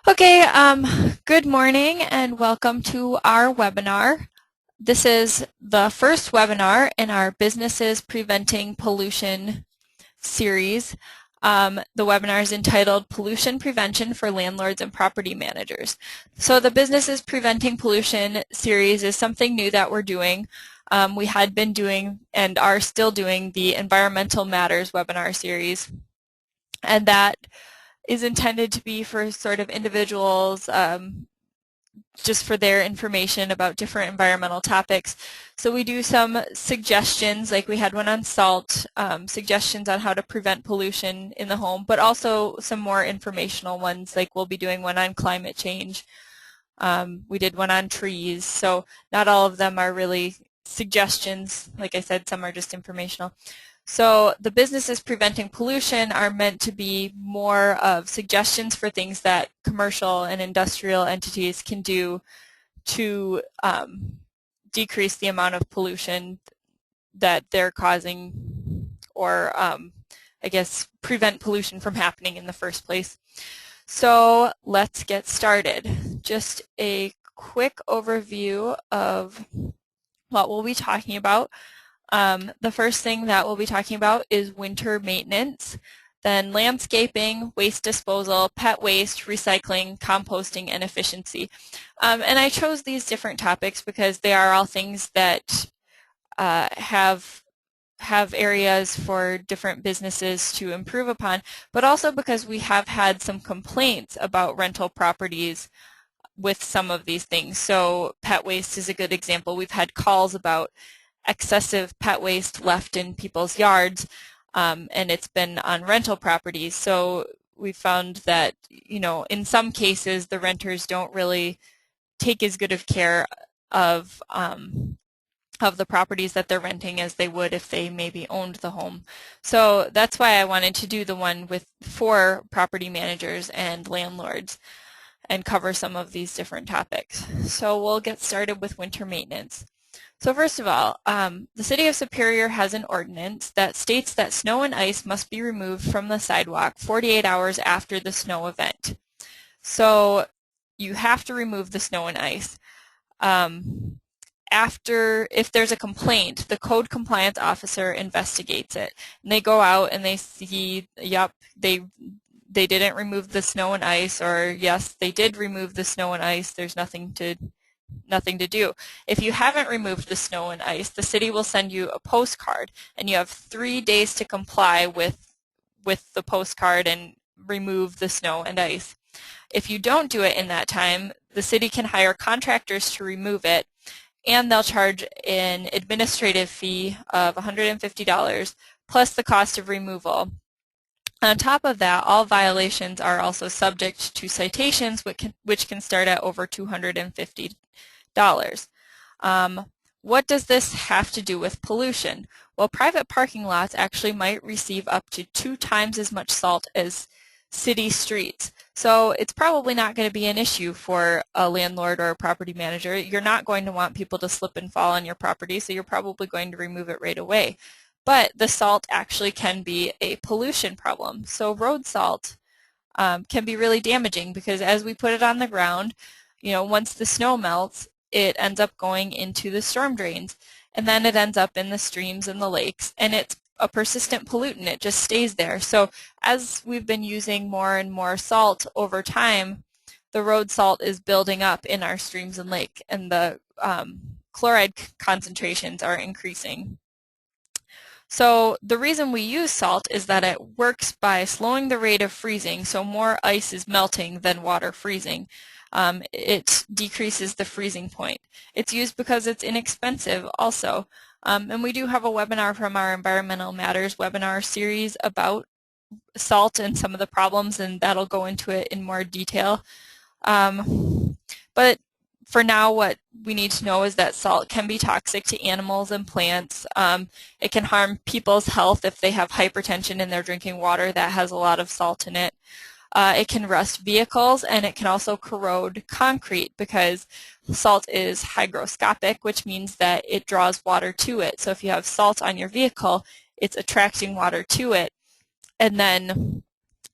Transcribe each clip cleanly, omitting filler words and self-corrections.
Okay, good morning and welcome to our webinar. This is the first webinar in our Businesses Preventing Pollution series. The webinar is entitled Pollution Prevention for Landlords and Property Managers. So the Businesses Preventing Pollution series is something new that we're doing. We had been doing and are still doing the Environmental Matters webinar series, and that is intended to be for sort of individuals, just for their information about different environmental topics. So we do some suggestions, like we had one on salt, suggestions on how to prevent pollution in the home, but also some more informational ones, like we'll be doing one on climate change. We did one on trees, so not all of them are really suggestions. Like I said, some are just informational. So the Businesses Preventing Pollution are meant to be more of suggestions for things that commercial and industrial entities can do to decrease the amount of pollution that they're causing, or I guess prevent pollution from happening in the first place. So let's get started. Just a quick overview of what we'll be talking about. The first thing that we'll be talking about is winter maintenance, then landscaping, waste disposal, pet waste, recycling, composting, and efficiency. And I chose these different topics because they are all things that have areas for different businesses to improve upon, but also because we have had some complaints about rental properties with some of these things. So pet waste is a good example. We've had calls about excessive pet waste left in people's yards, and it's been on rental properties. So we found that, in some cases the renters don't really take as good of care of the properties that they're renting as they would if they maybe owned the home. So that's why I wanted to do the one for property managers and landlords and cover some of these different topics. So we'll get started with winter maintenance. So first of all, the City of Superior has an ordinance that states that snow and ice must be removed from the sidewalk 48 hours after the snow event. So you have to remove the snow and ice. If there's a complaint, the code compliance officer investigates it. And they go out and they see, yep, they didn't remove the snow and ice, or yes, they did remove the snow and ice, there's nothing to do. If you haven't removed the snow and ice, the city will send you a postcard, and you have 3 days to comply with the postcard and remove the snow and ice. If you don't do it in that time, the city can hire contractors to remove it, and they'll charge an administrative fee of $150 plus the cost of removal. On top of that, all violations are also subject to citations, which can start at over $250. What does this have to do with pollution? Well, private parking lots actually might receive up to 2 times as much salt as city streets. So it's probably not going to be an issue for a landlord or a property manager. You're not going to want people to slip and fall on your property, so you're probably going to remove it right away. But the salt actually can be a pollution problem. So road salt can be really damaging because as we put it on the ground, once the snow melts, it ends up going into the storm drains, and then it ends up in the streams and the lakes, and it's a persistent pollutant. It just stays there. So as we've been using more and more salt over time, the road salt is building up in our streams and lake, and the chloride concentrations are increasing. So the reason we use salt is that it works by slowing the rate of freezing, so more ice is melting than water freezing. It decreases the freezing point. It's used because it's inexpensive also. And we do have a webinar from our Environmental Matters webinar series about salt and some of the problems, and that'll go into it in more detail. But for now, what we need to know is that salt can be toxic to animals and plants. It can harm people's health if they have hypertension in their drinking water that has a lot of salt in it. It can rust vehicles, and it can also corrode concrete because salt is hygroscopic, which means that it draws water to it. So if you have salt on your vehicle, it's attracting water to it, and then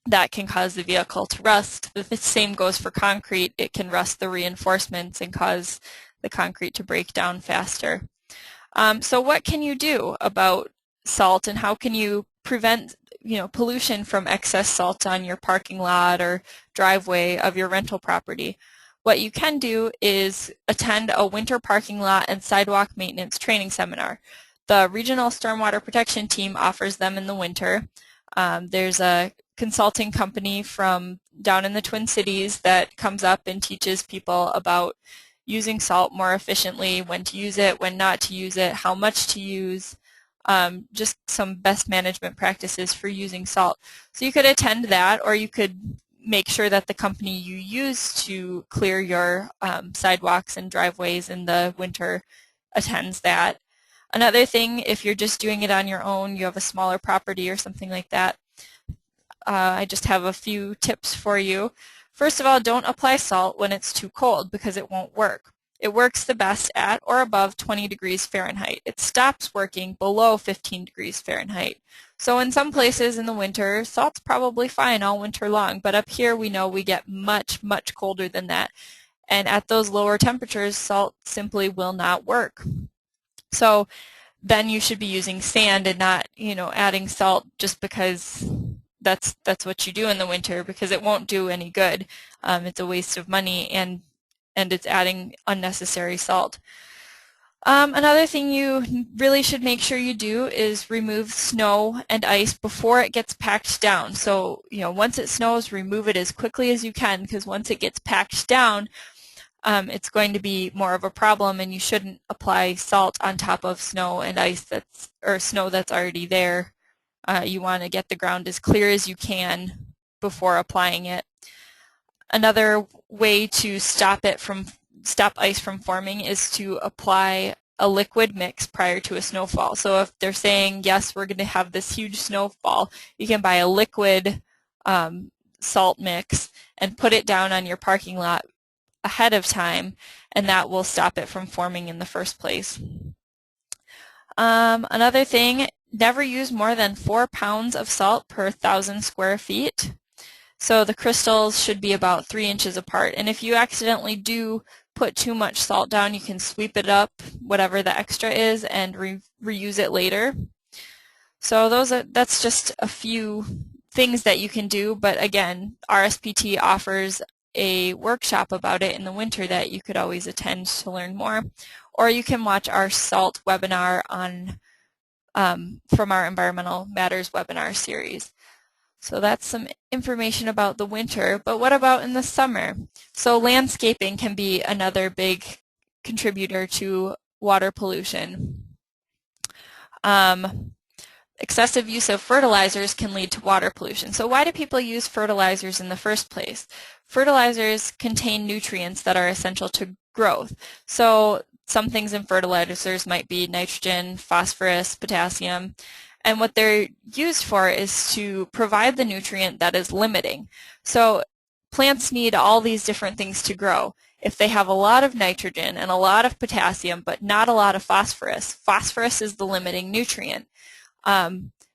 that can cause the vehicle to rust. The same goes for concrete. It can rust the reinforcements and cause the concrete to break down faster. So what can you do about salt, and how can you prevent pollution from excess salt on your parking lot or driveway of your rental property? What you can do is attend a winter parking lot and sidewalk maintenance training seminar. The Regional Stormwater Protection Team offers them in the winter. There's a consulting company from down in the Twin Cities that comes up and teaches people about using salt more efficiently, when to use it, when not to use it, how much to use, just some best management practices for using salt. So you could attend that, or you could make sure that the company you use to clear your sidewalks and driveways in the winter attends that. Another thing, if you're just doing it on your own, you have a smaller property or something like that, I just have a few tips for you. First of all, don't apply salt when it's too cold because it won't work. It works the best at or above 20 degrees Fahrenheit. It stops working below 15 degrees Fahrenheit. So in some places in the winter, salt's probably fine all winter long, but up here we know we get much, much colder than that. And at those lower temperatures, salt simply will not work. So then you should be using sand and not, adding salt just because that's what you do in the winter, because it won't do any good. It's a waste of money, and it's adding unnecessary salt. Another thing you really should make sure you do is remove snow and ice before it gets packed down. So, once it snows, remove it as quickly as you can, because once it gets packed down, it's going to be more of a problem, and you shouldn't apply salt on top of snow and ice or snow that's already there. You want to get the ground as clear as you can before applying it. Another way to stop ice from forming is to apply a liquid mix prior to a snowfall. So if they're saying, yes, we're going to have this huge snowfall, you can buy a liquid salt mix and put it down on your parking lot ahead of time, and that will stop it from forming in the first place. Another thing, never use more than 4 pounds of salt per 1,000 square feet. So the crystals should be about 3 inches apart. And if you accidentally do put too much salt down, you can sweep it up, whatever the extra is, and reuse it later. So that's just a few things that you can do. But again, RSPT offers a workshop about it in the winter that you could always attend to learn more. Or you can watch our SALT webinar from our Environmental Matters webinar series. So that's some information about the winter, but what about in the summer? So landscaping can be another big contributor to water pollution. Excessive use of fertilizers can lead to water pollution. So why do people use fertilizers in the first place? Fertilizers contain nutrients that are essential to growth. So some things in fertilizers might be nitrogen, phosphorus, potassium, and what they're used for is to provide the nutrient that is limiting. So plants need all these different things to grow. If they have a lot of nitrogen and a lot of potassium but not a lot of phosphorus, phosphorus is the limiting nutrient.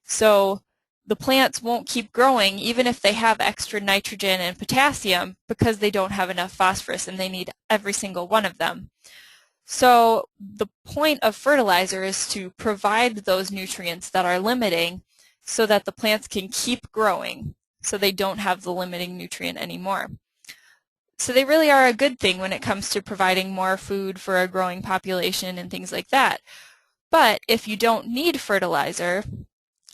So the plants won't keep growing even if they have extra nitrogen and potassium because they don't have enough phosphorus, and they need every single one of them. So the point of fertilizer is to provide those nutrients that are limiting so that the plants can keep growing, so they don't have the limiting nutrient anymore. So they really are a good thing when it comes to providing more food for a growing population and things like that. But if you don't need fertilizer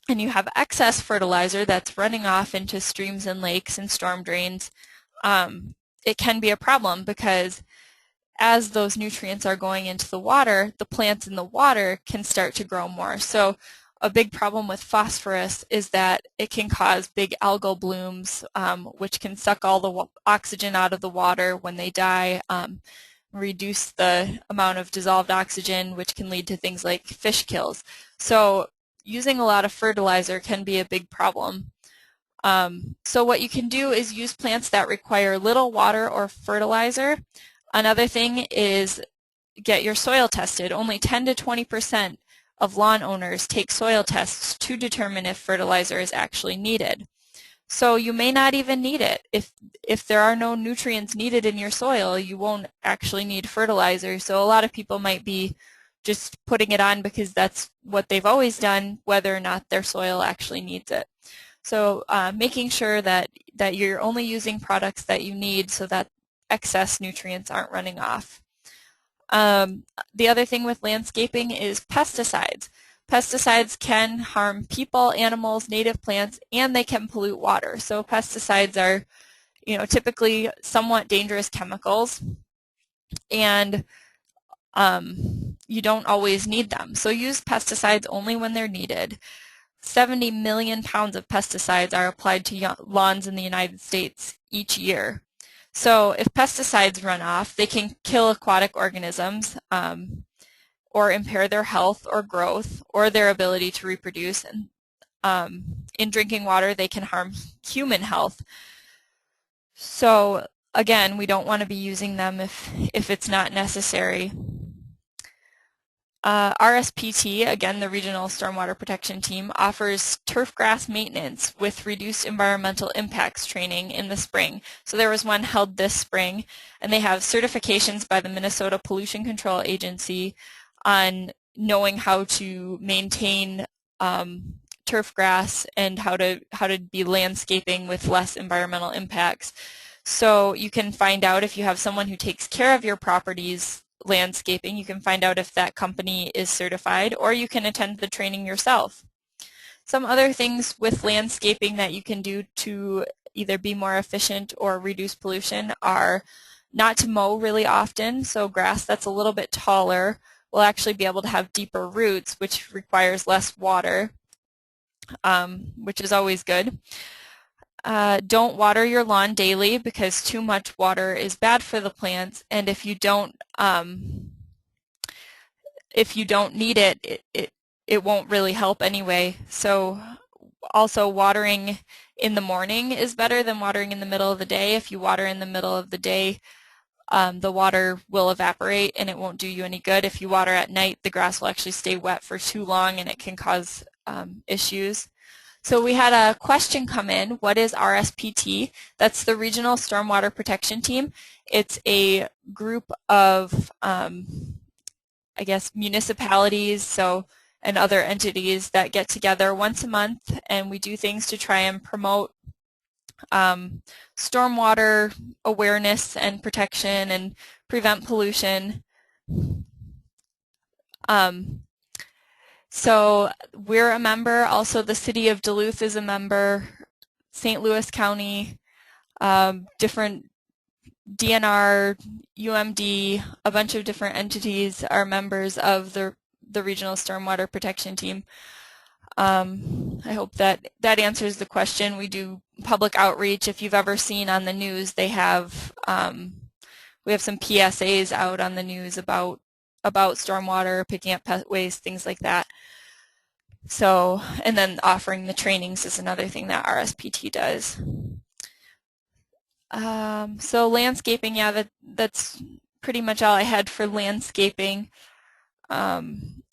and you have excess fertilizer that's running off into streams and lakes and storm drains, it can be a problem, because as those nutrients are going into the water, the plants in the water can start to grow more. So a big problem with phosphorus is that it can cause big algal blooms, which can suck all the oxygen out of the water when they die, reduce the amount of dissolved oxygen, which can lead to things like fish kills. So using a lot of fertilizer can be a big problem. So what you can do is use plants that require little water or fertilizer. Another thing is get your soil tested. Only 10 to 20% of lawn owners take soil tests to determine if fertilizer is actually needed. So you may not even need it. If there are no nutrients needed in your soil, you won't actually need fertilizer. So a lot of people might be just putting it on because that's what they've always done, whether or not their soil actually needs it. So making sure that you're only using products that you need so that excess nutrients aren't running off. The other thing with landscaping is pesticides. Pesticides can harm people, animals, native plants, and they can pollute water. So pesticides are, typically somewhat dangerous chemicals, and you don't always need them. So use pesticides only when they're needed. 70 million pounds of pesticides are applied to lawns in the United States each year. So if pesticides run off, they can kill aquatic organisms or impair their health or growth or their ability to reproduce. And in drinking water, they can harm human health. So again, we don't want to be using them if it's not necessary. RSPT, again, the Regional Stormwater Protection Team, offers turf grass maintenance with reduced environmental impacts training in the spring. So there was one held this spring, and they have certifications by the Minnesota Pollution Control Agency on knowing how to maintain turf grass and how to be landscaping with less environmental impacts. So you can find out if you have someone who takes care of your property's landscaping, you can find out if that company is certified, or you can attend the training yourself. Some other things with landscaping that you can do to either be more efficient or reduce pollution are not to mow really often. So grass that's a little bit taller will actually be able to have deeper roots, which requires less water, which is always good. Don't water your lawn daily because too much water is bad for the plants, and if you don't need it, it won't really help anyway. So also watering in the morning is better than watering in the middle of the day. If you water in the middle of the day, the water will evaporate and it won't do you any good. If you water at night, the grass will actually stay wet for too long and it can cause issues. So we had a question come in. What is RSPT? That's the Regional Stormwater Protection Team. It's a group of, I guess, municipalities and other entities that get together once a month, and we do things to try and promote stormwater awareness and protection and prevent pollution. So we're a member. Also, the city of Duluth is a member. St. Louis County, different DNR, UMD, a bunch of different entities are members of the Regional Stormwater Protection Team. I hope that answers the question. We do public outreach. If you've ever seen on the news, they have we have some PSAs out on the news about stormwater, picking up pet waste, things like that. So, and then offering the trainings is another thing that RSPT does. So landscaping, yeah, that's pretty much all I had for landscaping.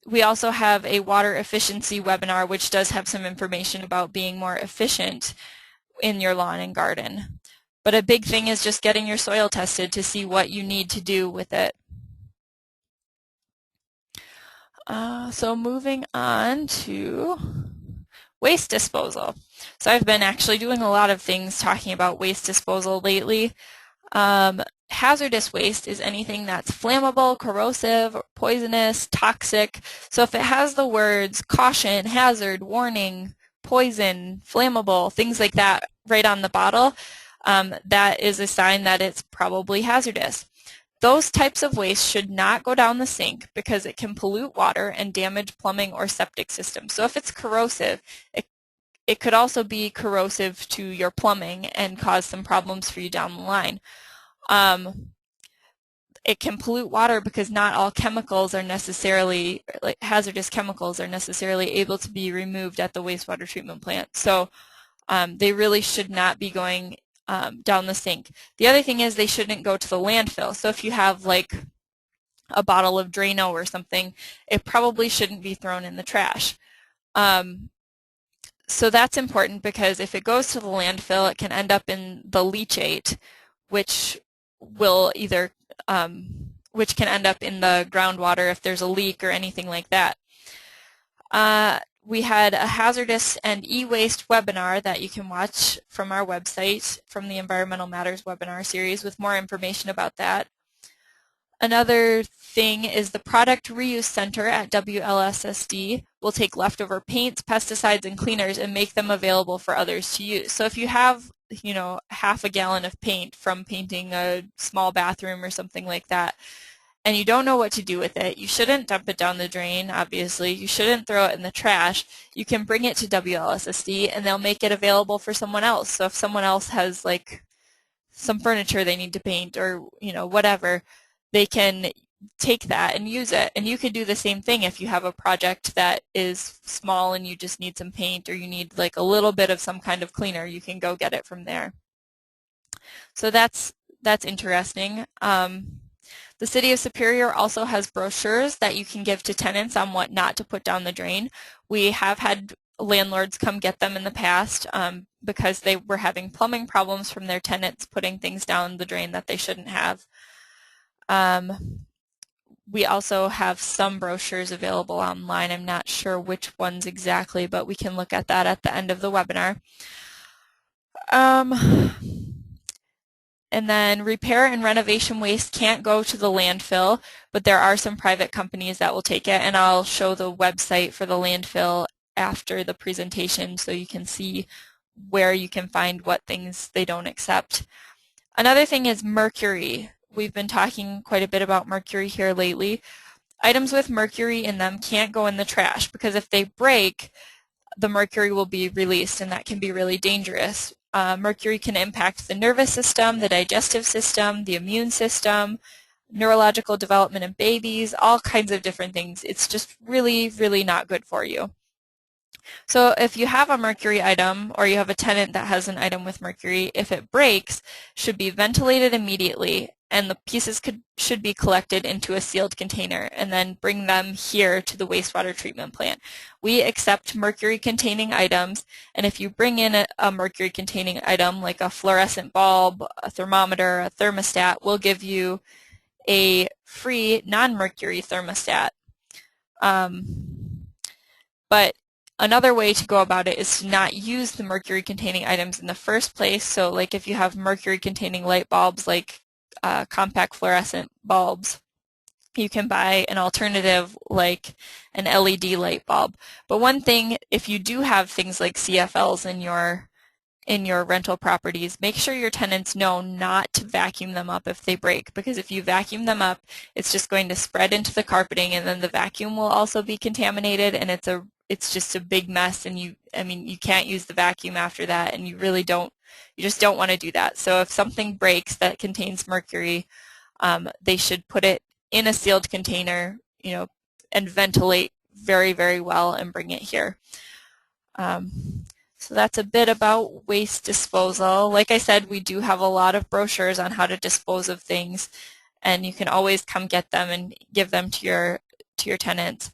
We also have a water efficiency webinar, which does have some information about being more efficient in your lawn and garden. But a big thing is just getting your soil tested to see what you need to do with it. So moving on to waste disposal. So I've been actually doing a lot of things talking about waste disposal lately. Hazardous waste is anything that's flammable, corrosive, poisonous, toxic. So if it has the words caution, hazard, warning, poison, flammable, things like that right on the bottle, that is a sign that it's probably hazardous. Those types of waste should not go down the sink because it can pollute water and damage plumbing or septic systems. So if it's corrosive, it could also be corrosive to your plumbing and cause some problems for you down the line. It can pollute water because not all chemicals are necessarily, like hazardous chemicals, are necessarily able to be removed at the wastewater treatment plant. So they really should not be going down the sink. The other thing is they shouldn't go to the landfill. So if you have like a bottle of Drano or something, it probably shouldn't be thrown in the trash. So that's important because if it goes to the landfill, it can end up in the leachate, which will either which can end up in the groundwater if there's a leak or anything like that. We had a hazardous and e-waste webinar that you can watch from our website, from the Environmental Matters webinar series, with more information about that. Another thing is the Product Reuse Center at WLSSD will take leftover paints, pesticides, and cleaners and make them available for others to use. So if you have, you know, half a gallon of paint from painting a small bathroom or something like that, and you don't know what to do with it, you shouldn't dump it down the drain, obviously. You shouldn't throw it in the trash. You can bring it to WLSSD and they'll make it available for someone else. So if someone else has like some furniture they need to paint or, you know, whatever, they can take that and use it. And you could do the same thing if you have a project that is small and you just need some paint or you need like a little bit of some kind of cleaner. You can go get it from there. So that's interesting. The City of Superior also has brochures that you can give to tenants on what not to put down the drain. We have had landlords come get them in the past because they were having plumbing problems from their tenants putting things down the drain that they shouldn't have. We also have some brochures available online. I'm not sure which ones exactly, but we can look at that at the end of the webinar. And then repair and renovation waste can't go to the landfill, but there are some private companies that will take it, and I'll show the website for the landfill after the presentation so you can see where you can find what things they don't accept. Another thing is mercury. We've been talking quite a bit about mercury here lately. Items with mercury in them can't go in the trash because if they break, the mercury will be released, and that can be really dangerous. Mercury can impact the nervous system, the digestive system, the immune system, neurological development in babies, all kinds of different things. It's just really, really not good for you. So if you have a mercury item or you have a tenant that has an item with mercury, if it breaks, should be ventilated immediately, and the pieces should be collected into a sealed container and then bring them here to the wastewater treatment plant. We accept mercury-containing items, and if you bring in a mercury-containing item like a fluorescent bulb, a thermometer, a thermostat, we'll give you a free non-mercury thermostat. But another way to go about it is to not use the mercury-containing items in the first place. So like if you have mercury-containing light bulbs like compact fluorescent bulbs, you can buy an alternative like an LED light bulb. But one thing, if you do have things like CFLs in your rental properties, make sure your tenants know not to vacuum them up if they break, because if you vacuum them up, it's just going to spread into the carpeting, and then the vacuum will also be contaminated, and it's just a big mess, and you can't use the vacuum after that, and you just don't want to do that. So if something breaks that contains mercury, they should put it in a sealed container, you know, and ventilate very, very well and bring it here. So that's a bit about waste disposal. Like I said, we do have a lot of brochures on how to dispose of things, and you can always come get them and give them to your tenants.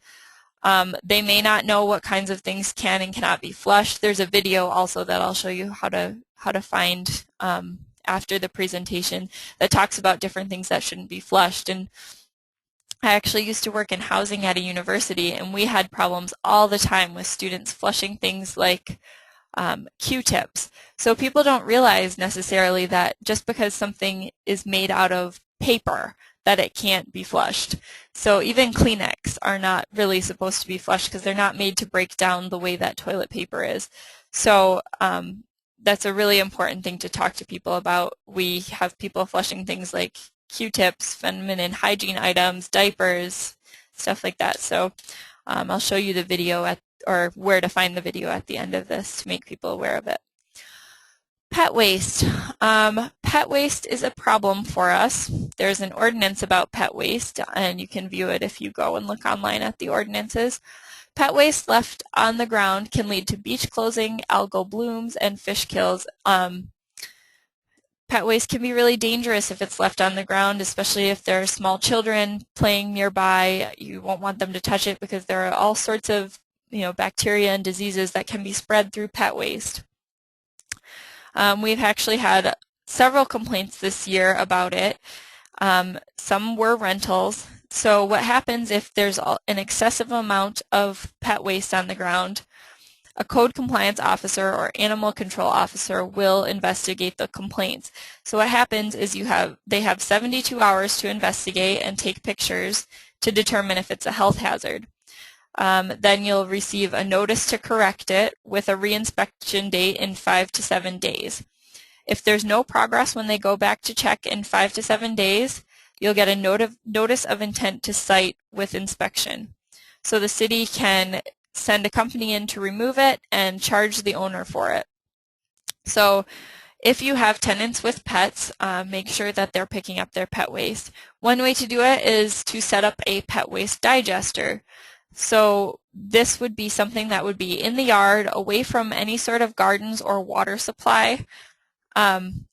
They may not know what kinds of things can and cannot be flushed. There's a video also that I'll show you how to find after the presentation that talks about different things that shouldn't be flushed. And I actually used to work in housing at a university, and we had problems all the time with students flushing things like Q-tips. So people don't realize necessarily that just because something is made out of paper that it can't be flushed. So even Kleenex are not really supposed to be flushed because they're not made to break down the way that toilet paper is. So that's a really important thing to talk to people about. We have people flushing things like Q-tips, feminine hygiene items, diapers, stuff like that. So I'll show you the video or where to find the video at the end of this to make people aware of it. Pet waste. Pet waste is a problem for us. There's an ordinance about pet waste, and you can view it if you go and look online at the ordinances. Pet waste left on the ground can lead to beach closing, algal blooms, and fish kills. Pet waste can be really dangerous if it's left on the ground, especially if there are small children playing nearby. You won't want them to touch it because there are all sorts of bacteria and diseases that can be spread through pet waste. We've actually had several complaints this year about it. Some were rentals. So what happens if there's an excessive amount of pet waste on the ground? A code compliance officer or animal control officer will investigate the complaints. So what happens is they have 72 hours to investigate and take pictures to determine if it's a health hazard. Then you'll receive a notice to correct it with a reinspection date in 5 to 7 days. If there's no progress when they go back to check in 5 to 7 days, you'll get a notice of intent to cite with inspection. So the city can send a company in to remove it and charge the owner for it. So if you have tenants with pets, make sure that they're picking up their pet waste. One way to do it is to set up a pet waste digester. So this would be something that would be in the yard, away from any sort of gardens or water supply.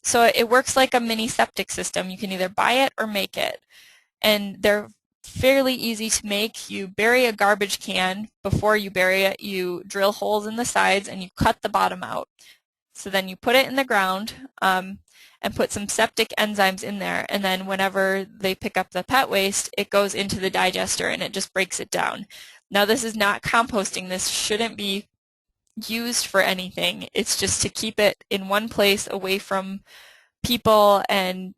So it works like a mini septic system. You can either buy it or make it. And they're fairly easy to make. You bury a garbage can. Before you bury it, you drill holes in the sides and you cut the bottom out. So then you put it in the ground and put some septic enzymes in there, and then whenever they pick up the pet waste, it goes into the digester and it just breaks it down. Now this is not composting. This shouldn't be used for anything. It's just to keep it in one place away from people and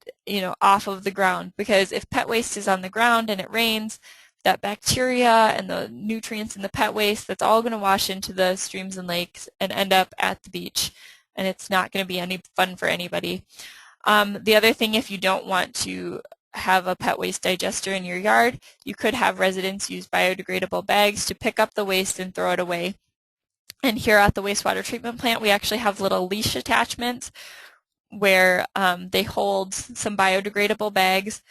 off of the ground, because if pet waste is on the ground and it rains, that bacteria and the nutrients in the pet waste, that's all going to wash into the streams and lakes and end up at the beach, and it's not going to be any fun for anybody. The other thing, if you don't want to have a pet waste digester in your yard, you could have residents use biodegradable bags to pick up the waste and throw it away. And here at the wastewater treatment plant, we actually have little leash attachments where they hold some biodegradable bags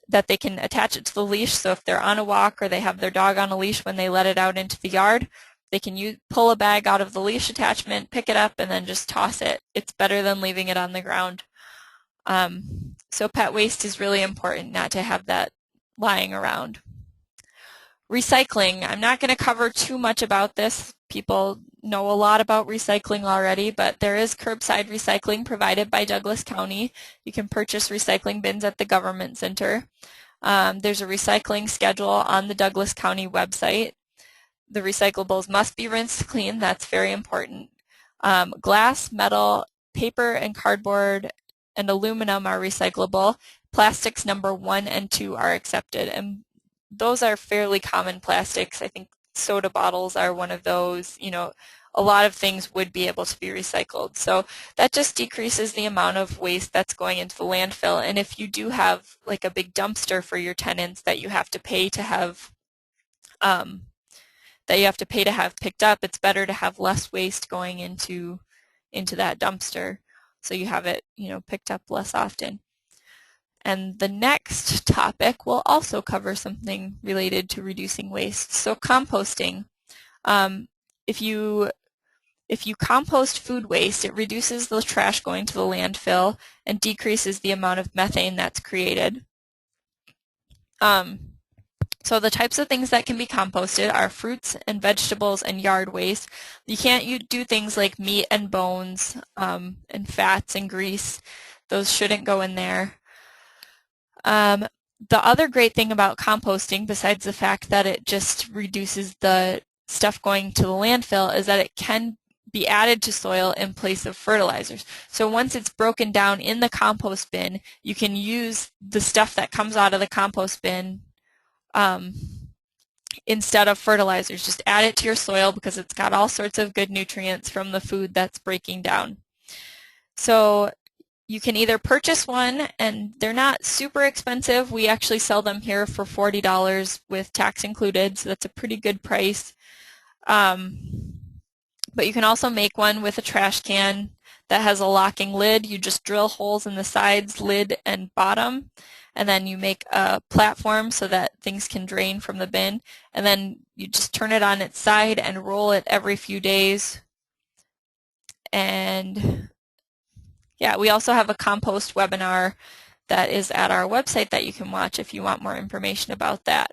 that they can attach it to the leash. So if they're on a walk or they have their dog on a leash, when they let it out into the yard, they can pull a bag out of the leash attachment, pick it up, and then just toss it. It's better than leaving it on the ground. So pet waste is really important, not to have that lying around. Recycling. I'm not going to cover too much about this. People know a lot about recycling already, but there is curbside recycling provided by Douglas County. You can purchase recycling bins at the government center. There's a recycling schedule on the Douglas County website. The recyclables must be rinsed clean. That's very important. Glass, metal, paper, and cardboard and aluminum are recyclable. Plastics number 1 and 2 are accepted, and those are fairly common plastics. I think soda bottles are one of those. A lot of things would be able to be recycled. So that just decreases the amount of waste that's going into the landfill. And if you do have like a big dumpster for your tenants that you have to pay to have picked up, it's better to have less waste going into that dumpster, so you have it picked up less often. And the next topic will also cover something related to reducing waste. So composting. If you compost food waste, it reduces the trash going to the landfill and decreases the amount of methane that's created. So the types of things that can be composted are fruits and vegetables and yard waste. You can't do things like meat and bones and fats and grease. Those shouldn't go in there. The other great thing about composting, besides the fact that it just reduces the stuff going to the landfill, is that it can be added to soil in place of fertilizers. So once it's broken down in the compost bin, you can use the stuff that comes out of the compost bin instead of fertilizers. Just add it to your soil because it's got all sorts of good nutrients from the food that's breaking down. So you can either purchase one, and they're not super expensive. We actually sell them here for $40 with tax included, so that's a pretty good price. But you can also make one with a trash can that has a locking lid. You just drill holes in the sides, lid, and bottom, and then you make a platform so that things can drain from the bin, and then you just turn it on its side and roll it every few days. And yeah, we also have a compost webinar that is at our website that you can watch if you want more information about that.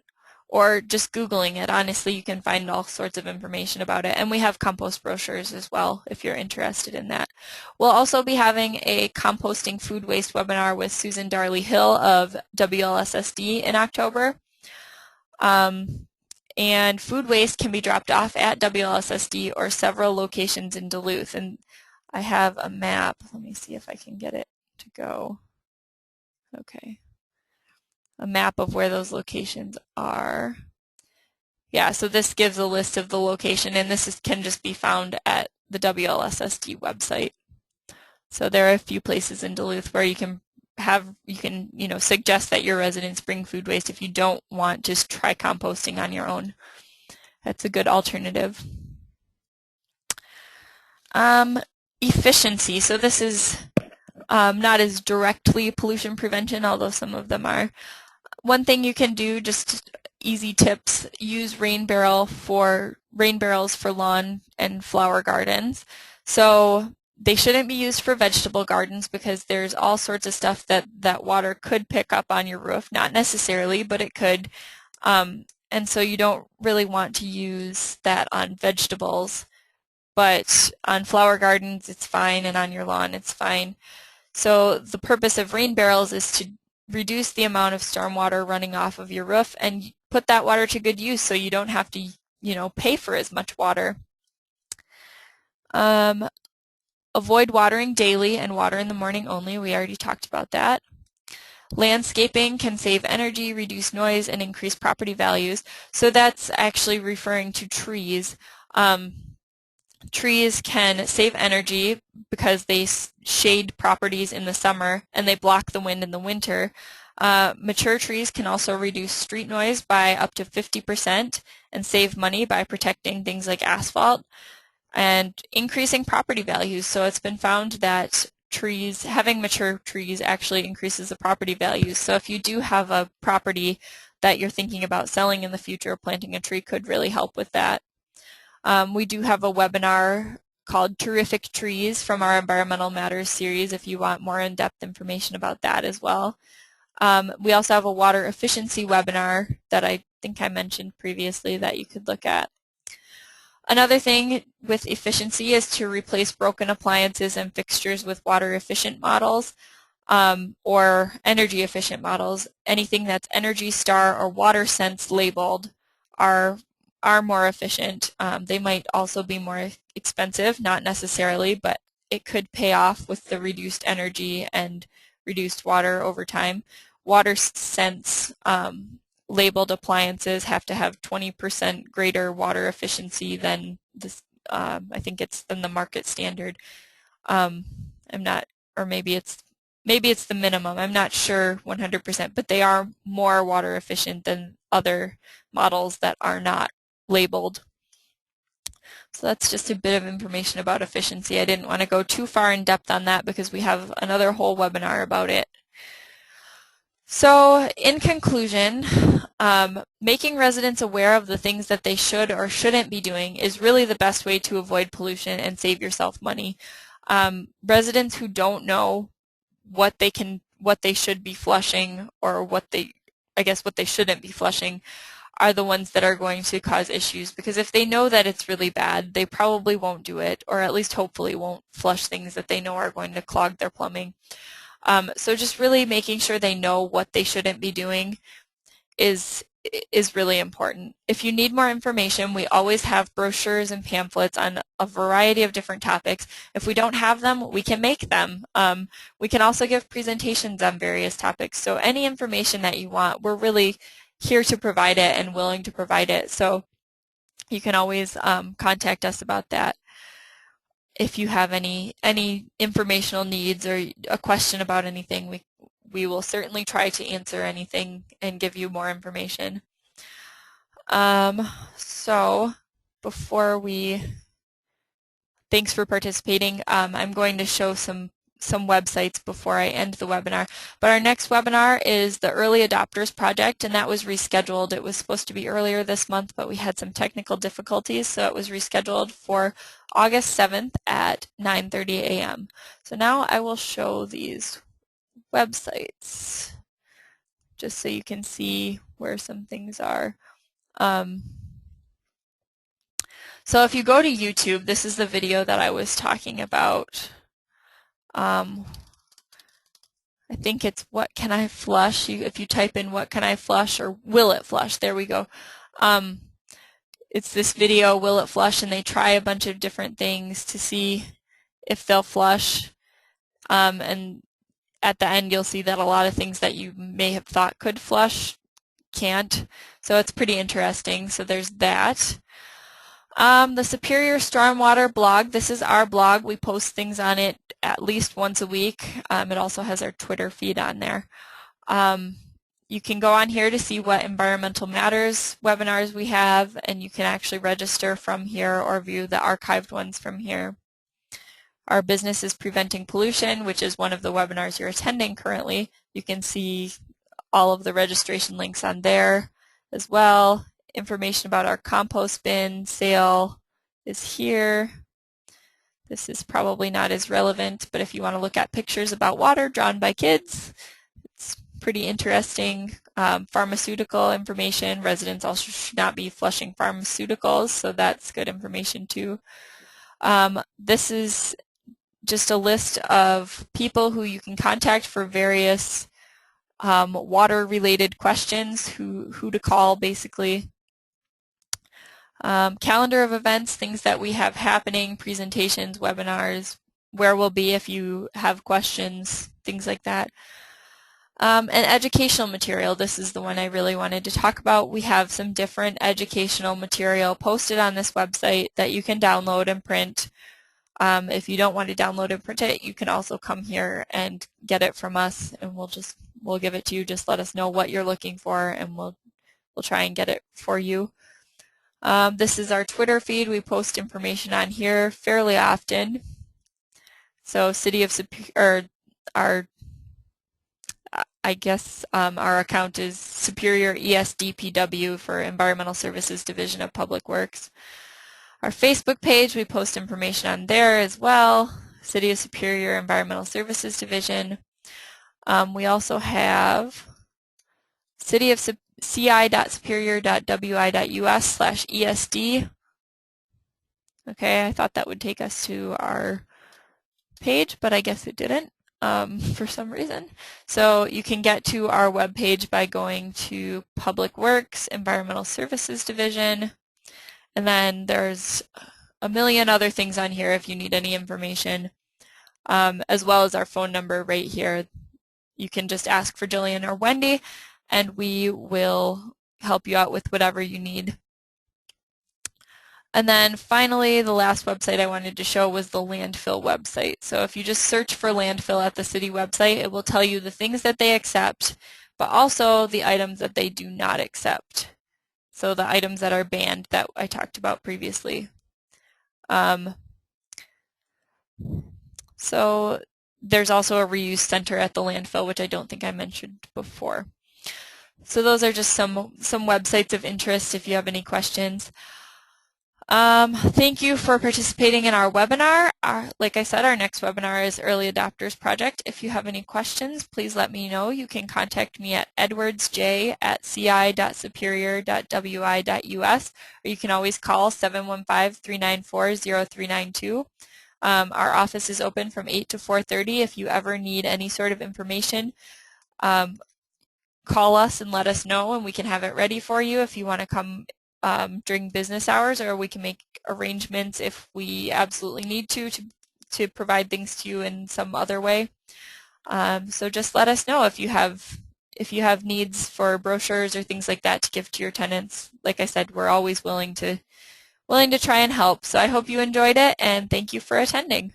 or just Googling it. Honestly, you can find all sorts of information about it. And we have compost brochures as well if you're interested in that. We'll also be having a composting food waste webinar with Susan Darley Hill of WLSSD in October. And food waste can be dropped off at WLSSD or several locations in Duluth. And I have a map. Let me see if I can get it to go. Okay. A map of where those locations are. Yeah, so this gives a list of the location, and this can just be found at the WLSSD website. So there are a few places in Duluth where you can suggest that your residents bring food waste if you don't want to just try composting on your own. That's a good alternative. Efficiency. So this is not as directly pollution prevention, although some of them are. One thing you can do, just easy tips, use rain barrels for lawn and flower gardens. So they shouldn't be used for vegetable gardens because there's all sorts of stuff that water could pick up on your roof. Not necessarily, but it could. And so you don't really want to use that on vegetables. But on flower gardens, it's fine, and on your lawn, it's fine. So the purpose of rain barrels is to reduce the amount of stormwater running off of your roof and put that water to good use so you don't have to, pay for as much water. Avoid watering daily and water in the morning only. We already talked about that. Landscaping can save energy, reduce noise, and increase property values. So that's actually referring to trees. Trees can save energy because they shade properties in the summer and they block the wind in the winter. Mature trees can also reduce street noise by up to 50% and save money by protecting things like asphalt and increasing property values. So it's been found that having mature trees actually increases the property values. So if you do have a property that you're thinking about selling in the future, planting a tree could really help with that. We do have a webinar called Terrific Trees from our Environmental Matters series if you want more in-depth information about that as well. We also have a water efficiency webinar that I think I mentioned previously that you could look at. Another thing with efficiency is to replace broken appliances and fixtures with water efficient models or energy efficient models. Anything that's Energy Star or Water Sense labeled are more efficient. They might also be more expensive, not necessarily, but it could pay off with the reduced energy and reduced water over time. Water Sense labeled appliances have to have 20% greater water efficiency than this. I think it's than the market standard. I'm not, or maybe it's the minimum. I'm not sure 100%, but they are more water efficient than other models that are not labeled. So that's just a bit of information about efficiency. I didn't want to go too far in depth on that because we have another whole webinar about it. So in conclusion, making residents aware of the things that they should or shouldn't be doing is really the best way to avoid pollution and save yourself money. Residents who don't know what they should be flushing or what they shouldn't be flushing are the ones that are going to cause issues, because if they know that it's really bad, they probably won't do it, or at least hopefully won't flush things that they know are going to clog their plumbing. So just really making sure they know what they shouldn't be doing is really important. If you need more information, we always have brochures and pamphlets on a variety of different topics. If we don't have them, we can make them. We can also give presentations on various topics. So any information that you want, we're really here to provide it and willing to provide it. So you can always contact us about that. If you have any informational needs or a question about anything, we will certainly try to answer anything and give you more information. So thanks for participating. I'm going to show some websites before I end the webinar. But our next webinar is the Early Adopters Project, and that was rescheduled. It was supposed to be earlier this month, but we had some technical difficulties, so it was rescheduled for August 7th at 9:30 a.m. So now I will show these websites just so you can see where some things are. So if you go to YouTube, this is the video that I was talking about. I think it's what can I flush? If you type in what can I flush or will it flush, there we go. It's this video, will it flush, and they try a bunch of different things to see if they'll flush. And at the end you'll see that a lot of things that you may have thought could flush can't. So it's pretty interesting. So there's that. The Superior Stormwater blog, this is our blog. We post things on it at least once a week. It also has our Twitter feed on there. You can go on here to see what Environmental Matters webinars we have, and you can actually register from here or view the archived ones from here. Our Business is Preventing Pollution, which is one of the webinars you're attending currently. You can see all of the registration links on there as well. Information about our compost bin sale is here. This is probably not as relevant, but if you want to look at pictures about water drawn by kids, it's pretty interesting. Pharmaceutical information. Residents also should not be flushing pharmaceuticals, so that's good information too. This is just a list of people who you can contact for various water-related questions, who to call basically. Calendar of events, things that we have happening, presentations, webinars, where we'll be if you have questions, things like that. And educational material, this is the one I really wanted to talk about. We have some different educational material posted on this website that you can download and print. If you don't want to download and print it, you can also come here and get it from us, and we'll give it to you. Just let us know what you're looking for, and we'll try and get it for you. This is our Twitter feed. We post information on here fairly often. So City of Superior, our account is Superior ESDPW for Environmental Services Division of Public Works. Our Facebook page, we post information on there as well. City of Superior Environmental Services Division. We also have City of ci.superior.wi.us/ESD. Okay, I thought that would take us to our page, but I guess it didn't for some reason. So you can get to our web page by going to Public Works, Environmental Services Division, and then there's a million other things on here if you need any information, as well as our phone number right here. You can just ask for Jillian or Wendy, and we will help you out with whatever you need. And then finally, the last website I wanted to show was the landfill website. So if you just search for landfill at the city website, it will tell you the things that they accept, but also the items that they do not accept. So the items that are banned that I talked about previously. So there's also a reuse center at the landfill, which I don't think I mentioned before. So those are just some websites of interest if you have any questions. Thank you for participating in our webinar. Like I said, our next webinar is Early Adopters Project. If you have any questions, please let me know. You can contact me at edwardsj@ci.superior.wi.us, or you can always call 715-394-0392. Our office is open from 8 to 4:30. If you ever need any sort of information, call us and let us know, and we can have it ready for you if you want to come during business hours, or we can make arrangements if we absolutely need to provide things to you in some other way. So just let us know if you have needs for brochures or things like that to give to your tenants. Like I said, we're always willing to try and help. So I hope you enjoyed it, and thank you for attending.